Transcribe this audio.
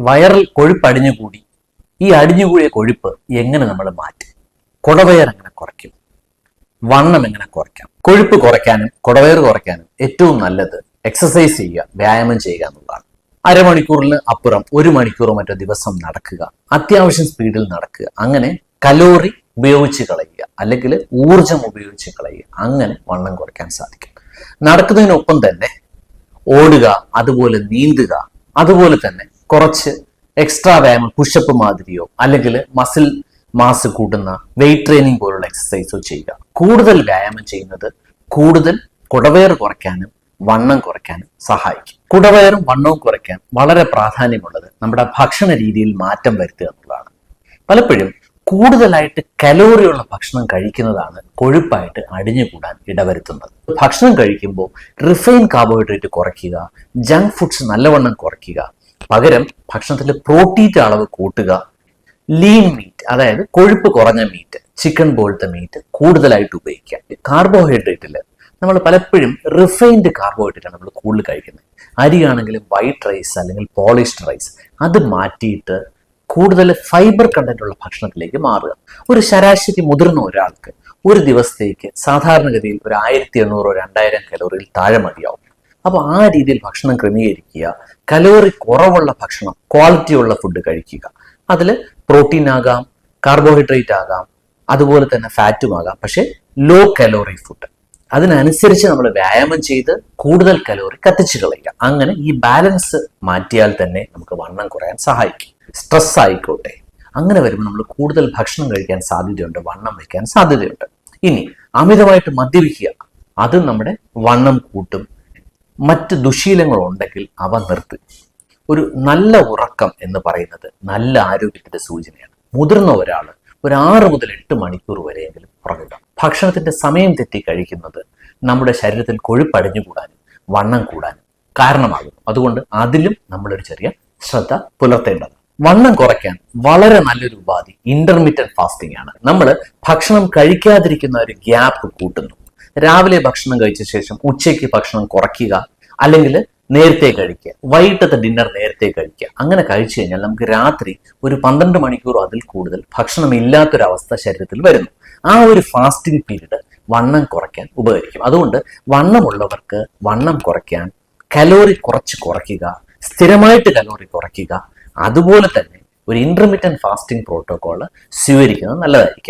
വയറിൽ കൊഴുപ്പ് അടിഞ്ഞുകൂടി. ഈ അടിഞ്ഞുകൂടിയ കൊഴുപ്പ് എങ്ങനെ നമ്മൾ മാറ്റും? കുടവയർ എങ്ങനെ കുറയ്ക്കും? വണ്ണം എങ്ങനെ കുറയ്ക്കാം? കൊഴുപ്പ് കുറയ്ക്കാനും കുടവയർ കുറയ്ക്കാനും ഏറ്റവും നല്ലത് എക്സസൈസ് ചെയ്യുക, വ്യായാമം ചെയ്യുക എന്നുള്ളതാണ്. അരമണിക്കൂറിന് അപ്പുറം 1 മണിക്കൂറോ മറ്റോ ദിവസം നടക്കുക, അത്യാവശ്യം സ്പീഡിൽ നടക്കുക, അങ്ങനെ കലോറി ഉപയോഗിച്ച് കളയുക, അല്ലെങ്കിൽ ഊർജം ഉപയോഗിച്ച് കളയുക. അങ്ങനെ വണ്ണം കുറയ്ക്കാൻ സാധിക്കും. നടക്കുന്നതിനൊപ്പം തന്നെ ഓടുക, അതുപോലെ നീന്തുക, അതുപോലെ തന്നെ കുറച്ച് എക്സ്ട്രാ വ്യായാമം, പുഷപ്പ് മാതിരിയോ അല്ലെങ്കിൽ മസിൽ മാസ് കൂട്ടുന്ന വെയിറ്റ് ട്രെയിനിങ് പോലുള്ള എക്സസൈസോ ചെയ്യുക. കൂടുതൽ വ്യായാമം ചെയ്യുന്നത് കൂടുതൽ കുടവയർ കുറയ്ക്കാനും വണ്ണം കുറയ്ക്കാനും സഹായിക്കും. കുടവയറും വണ്ണവും കുറയ്ക്കാൻ വളരെ പ്രാധാന്യമുള്ളത് നമ്മുടെ ഭക്ഷണ രീതിയിൽ മാറ്റം വരുത്തുക എന്നുള്ളതാണ്. പലപ്പോഴും കൂടുതലായിട്ട് കലോറിയുള്ള ഭക്ഷണം കഴിക്കുന്നതാണ് കൊഴുപ്പായിട്ട് അടിഞ്ഞുകൂടാൻ ഇടവരുത്തുന്നത്. ഭക്ഷണം കഴിക്കുമ്പോൾ റിഫൈൻ കാർബോഹൈഡ്രേറ്റ് കുറയ്ക്കുക, ജങ്ക് ഫുഡ്സ് നല്ലവണ്ണം കുറയ്ക്കുക, പകരം ഭക്ഷണത്തിൽ പ്രോട്ടീൻ്റെ അളവ് കൂട്ടുക, ലീൻ മീറ്റ് അതായത് കൊഴുപ്പ് കുറഞ്ഞ മീറ്റ്, ചിക്കൻ പോലത്തെ മീറ്റ് കൂടുതലായിട്ട് ഉപയോഗിക്കുക. കാർബോഹൈഡ്രേറ്റിൽ നമ്മൾ പലപ്പോഴും റിഫൈൻഡ് കാർബോഹൈഡ്രേറ്റ് ആണ് നമ്മൾ കൂടുതൽ കഴിക്കുന്നത്. അരിയാണെങ്കിലും വൈറ്റ് റൈസ് അല്ലെങ്കിൽ പോളിഷ്ഡ് റൈസ് അത് മാറ്റിയിട്ട് കൂടുതൽ ഫൈബർ കണ്ടന്റ് ഉള്ള ഭക്ഷണത്തിലേക്ക് മാറുക. ഒരു ശരാശരി മുതിർന്ന ഒരാൾക്ക് ഒരു ദിവസത്തേക്ക് സാധാരണഗതിയിൽ ഒരു 1800-2000 കലോറിയിൽ താഴെ മതിയാവും. അപ്പോൾ ആ രീതിയിൽ ഭക്ഷണം ക്രമീകരിക്കുക. കലോറി കുറവുള്ള ഭക്ഷണം, ക്വാളിറ്റിയുള്ള ഫുഡ് കഴിക്കുക. അതിൽ പ്രോട്ടീൻ ആകാം, കാർബോഹൈഡ്രേറ്റ് ആകാം, അതുപോലെ തന്നെ ഫാറ്റും ആകാം, പക്ഷെ ലോ കലോറി ഫുഡ്. അതിനനുസരിച്ച് നമ്മൾ വ്യായാമം ചെയ്ത് കൂടുതൽ കലോറി കത്തിച്ചു കളയുക. അങ്ങനെ ഈ ബാലൻസ് മാറ്റിയാൽ തന്നെ നമുക്ക് വണ്ണം കുറയാൻ സഹായിക്കും. സ്ട്രെസ് ആയിക്കോട്ടെ, അങ്ങനെ വരുമ്പോൾ നമ്മൾ കൂടുതൽ ഭക്ഷണം കഴിക്കാൻ സാധ്യതയുണ്ട്, വണ്ണം വയ്ക്കാൻ സാധ്യതയുണ്ട്. ഇനി അമിതമായിട്ട് മദ്യപിക്കുക, അത് നമ്മുടെ വണ്ണം കൂട്ടും. മറ്റ് ദുശീലങ്ങൾ ഉണ്ടെങ്കിൽ അവ നിർത്തുക. ഒരു നല്ല ഉറക്കം എന്ന് പറയുന്നത് നല്ല ആരോഗ്യത്തിന്റെ സൂചനയാണ്. മുതിർന്ന ഒരാൾ ഒരു 6 മുതൽ 8 മണിക്കൂർ വരെയെങ്കിലും ഉറങ്ങുക. ഭക്ഷണത്തിന്റെ സമയം തെറ്റി കഴിക്കുന്നത് നമ്മുടെ ശരീരത്തിൽ കൊഴുപ്പടിഞ്ഞുകൂടാനും വണ്ണം കൂടാനും കാരണമാകും. അതുകൊണ്ട് അതിലും നമ്മളൊരു ചെറിയ ശ്രദ്ധ പുലർത്തേണ്ടത്. വണ്ണം കുറയ്ക്കാൻ വളരെ നല്ലൊരു ഉപാധി ഇന്റർമീഡിയറ്റ് ഫാസ്റ്റിംഗ് ആണ്. നമ്മൾ ഭക്ഷണം കഴിക്കാതിരിക്കുന്ന ഒരു ഗ്യാപ്പ് കൂട്ടുന്നു. രാവിലെ ഭക്ഷണം കഴിച്ച ശേഷം ഉച്ചയ്ക്ക് ഭക്ഷണം കുറയ്ക്കുക, അല്ലെങ്കിൽ നേരത്തെ കഴിക്കുക, വൈകിട്ടത്തെ ഡിന്നർ നേരത്തെ കഴിക്കുക. അങ്ങനെ കഴിച്ചു കഴിഞ്ഞാൽ നമുക്ക് രാത്രി ഒരു 12 മണിക്കൂറോ അതിൽ കൂടുതൽ ഭക്ഷണം ഇല്ലാത്തൊരവസ്ഥ ശരീരത്തിൽ വരുന്നു. ആ ഒരു ഫാസ്റ്റിംഗ് പീരീഡ് വണ്ണം കുറയ്ക്കാൻ ഉപകരിക്കും. അതുകൊണ്ട് വണ്ണമുള്ളവർക്ക് വണ്ണം കുറയ്ക്കാൻ കലോറി കുറയ്ക്കുക, സ്ഥിരമായിട്ട് കലോറി കുറയ്ക്കുക, അതുപോലെ തന്നെ ഒരു ഇന്റർമീഡിയറ്റ് ഫാസ്റ്റിംഗ് പ്രോട്ടോകോൾ സ്വീകരിക്കുന്നത് നല്ലതായിരിക്കും.